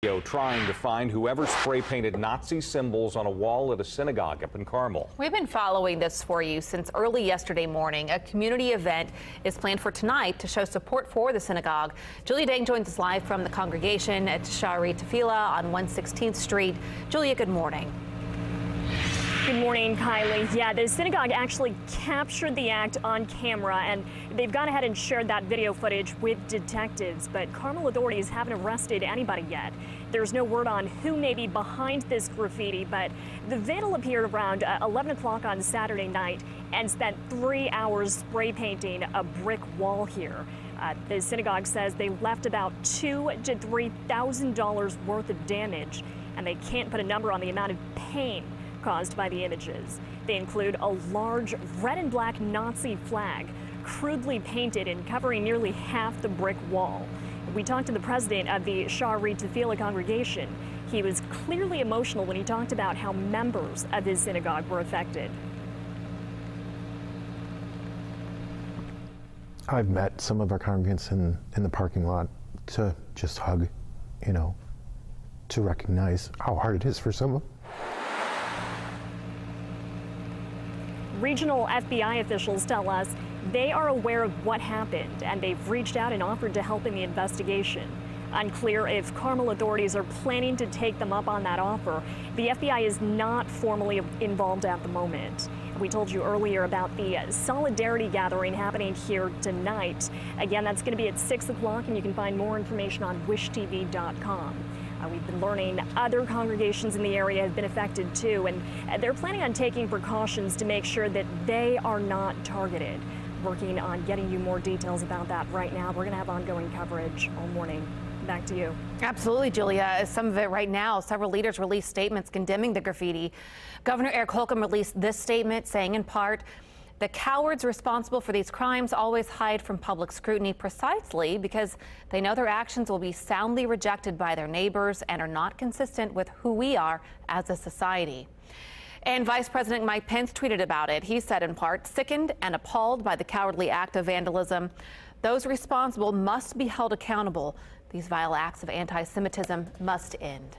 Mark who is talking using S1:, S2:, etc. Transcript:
S1: Trying to find whoever spray painted Nazi symbols on a wall at a synagogue up in Carmel.
S2: We've been following this for you since early yesterday morning. A community event is planned for tonight to show support for the synagogue. Julia Dang joins us live from the congregation at Shari Tefillah on 116th Street. Julia, good morning.
S3: Good morning, Kylie. Yeah, the synagogue actually captured the act on camera, and they've gone ahead and shared that video footage with detectives, but Carmel authorities haven't arrested anybody yet. There's no word on who may be behind this graffiti, but the vandal appeared around 11 o'clock on Saturday night and spent 3 hours spray painting a brick wall here. The synagogue says they left about $2,000 to $3,000 worth of damage, and they can't put a number on the amount of pain caused by the images. They include a large red and black Nazi flag crudely painted and covering nearly half the brick wall. We talked to the president of the Shari Tefillah congregation. He was clearly emotional when he talked about how members of his synagogue were affected.
S4: I've met some of our congregants in the parking lot to just hug, to recognize how hard it is for some of them.
S3: Regional FBI officials tell us they are aware of what happened, and they've reached out and offered to help in the investigation. Unclear if Carmel authorities are planning to take them up on that offer. The FBI is not formally involved at the moment. We told you earlier about the solidarity gathering happening here tonight. Again, that's going to be at 6 o'clock, and you can find more information on wishtv.com. We've been learning other congregations in the area have been affected too, and they're planning on taking precautions to make sure that they are not targeted. Working on getting you more details about that right now. We're going to have ongoing coverage all morning. Back to you.
S2: Absolutely, Julia. Some of it right now. Several leaders released statements condemning the graffiti. Governor Eric Holcomb released this statement saying in part, "The cowards responsible for these crimes always hide from public scrutiny precisely because they know their actions will be soundly rejected by their neighbors and are not consistent with who we are as a society." And Vice President Mike Pence tweeted about it. He said in part, "Sickened and appalled by the cowardly act of vandalism. Those responsible must be held accountable. These vile acts of anti-Semitism must end."